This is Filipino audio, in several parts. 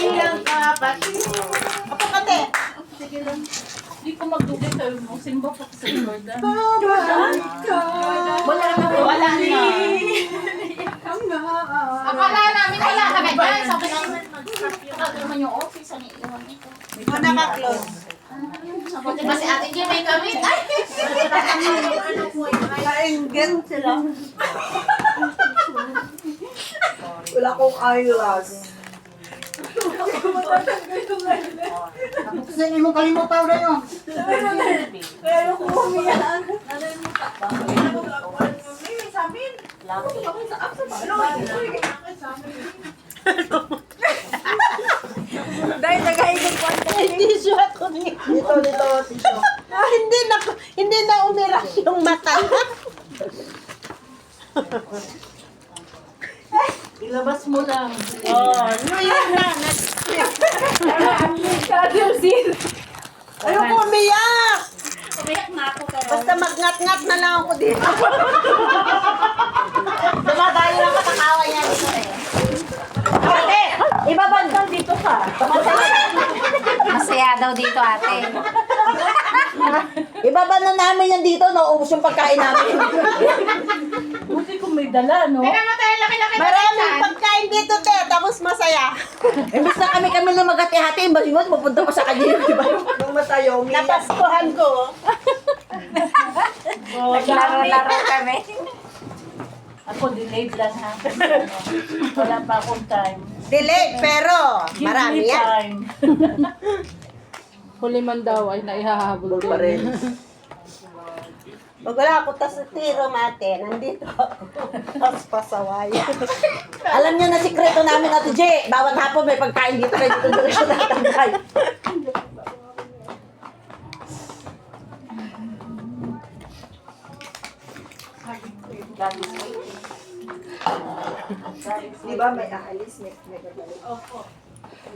iyong kapatid. Apa kate? Sige lang. Hindi ko magdugay sa mo. Simba pa sa Jordan. Wala na po. Wala na. Akala namin wala kami dyan. Sabi namin, mag-stop naman yung office. Ano iwan ito? Naka-close. Buti ba si Ate Jim may gamit? Ay! Kainggan sila. Wala kong ayos. Kasi hindi mo kalimutan na yun. Pero kung umiyan. Dahil nagahigit ko ang tissue ako dito. Dito, tissue. Hindi na umiras yung mata. Ilabas mo lang. Ngayon na. Ayoko umiyak. Umiyak na ako pero. Basta magngat-ngat na lang ako dito. Dumadayo lang katakawa niya dito eh. Ate, ibabandang dito ka. Masaya daw dito ate. Ibabanda namin yan dito, nauubos yung pagkain namin. Buti kung may dala, no? Kaya mo tayo laki-laki na Maraming pagkain dito, te. Tapos masaya. Imbis na kami na magati-hati, imbas mo, mapunta pa sa kanya yung iba. Nung matayo, napaskuhan ko. Naglaro-laro kami. Ako delayed lang ha. Wala pa akong time. Delayed, pero Give marami me yan. time. Huli man daw ay naihahabol Pa rin. Pag wala ako tas tiro mate, nandito ako. Tas pasaway. Alam niyo na sikreto namin, Ate J. Bawat hapon may pagkain dito kayo dito siya natangkay. Di ba may aalis? May babalik.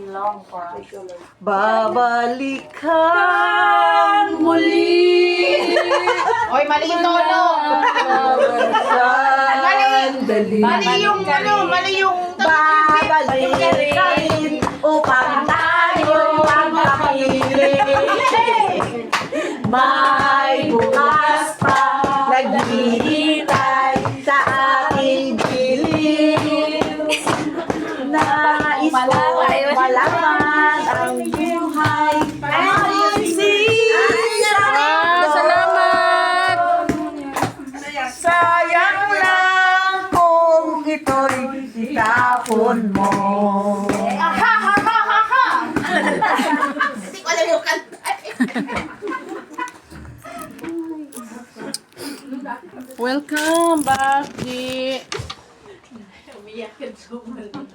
Long for us. Babalikan muli. Oy, mali ito, no? Mali yung ano, mali yung Babalikan upang tayo ang makinig. May bukas pa naghihintay sa ating piling. Nais ko malaman ang buhay ay sisira. Salamat! Sayang lang kung ito'y itapon mo. Hindi ko alam yung kanta. Welcome back, G.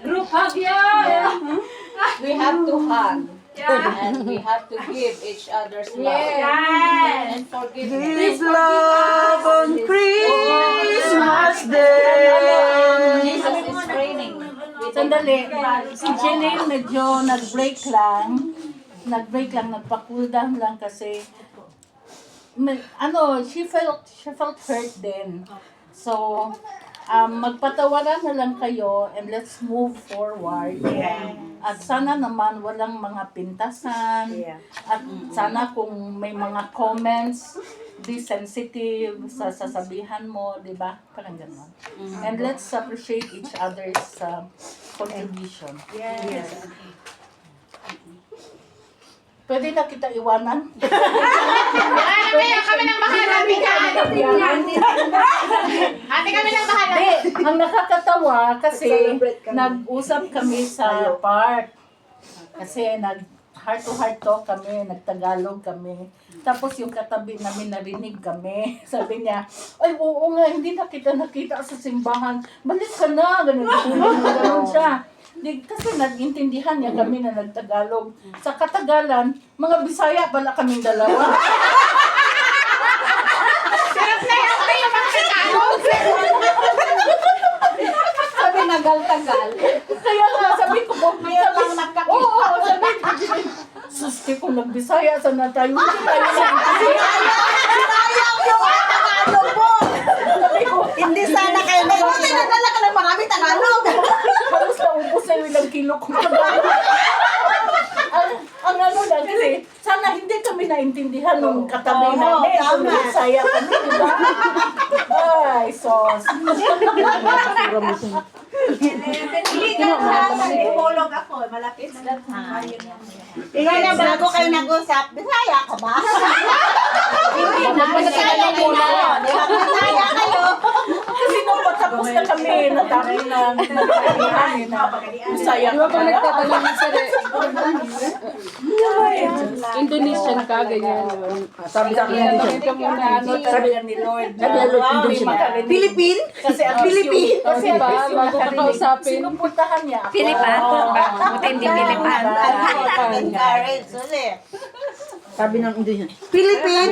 Group hug, yeah! We have to hug. And we have to give each other's love. And forgiveness. Give love on Christmas Day. Jesus is reigning. Sandali. Si Jeline medyo nag-break lang. Nagpa-cool down lang kasi she felt hurt din. So, magpatawaran na lang kayo and let's move forward. At sana naman walang mga pintasan. At sana kung may mga comments, be sensitive sa sasabihan mo, di ba? Parang gano'n. And let's appreciate each other's contribution. Yes. Pwede na kita iwanan? Kami nang bahala. Ate, kami nang bahala. Hindi, ang nakakatawa kasi nag-usap kami sa park. Kasi heart to heart talk kami, nagtagalog kami. Tapos yung katabi namin narinig kami. Sabi niya, ay oo nga, hindi na kita nakita sa simbahan. Balik ka na, ganun siya. Kasi nag-intindihan niya kami na nagtagalog. Sa Katagalan, mga Bisaya pala kaming dalawa. Sarap na yung magtagalog. Sabi nagal-tagal. Kaya nga, sabi ko, oo, sabi ko, susti ko nag-Bisaya, sana tayo. Hindi tayo Tagalog po! Hindi sana kayo nagbuti. Nagdala ka ng marami Tagalog. Halos na ubos na yung ilang kilo ko. ang ano lang kasi sana hindi kami naintindihan nung katabi Oo, namin. tama. Kung saya kami, di ba? Ay, sos. Tumulog ako, malapit na Ikaw na, bago kayo nag-usap, Bisaya ka ba? Hindi na. Bisaya muna. Di ba? Bisaya kayo. Kasi nung patapos na kami, natapos na nagkakaroon na saya Di ba ka pag pala? nagtatanong ng sari, Indonesian ka, ganyan. Sabi sa akin, Tanongin ka muna, ano, sabi ni Lord. Sabi ni Lord, Indonesian. Philippine? Kasi ang Philippine? Kasi Diba? ang yung Bago ka nakarinig, kausapin. sinupuntahan niya ako. Pilipan? Buti hindi Pilipan. Encourage ulit. Sabi ng Indonesian. Philippine?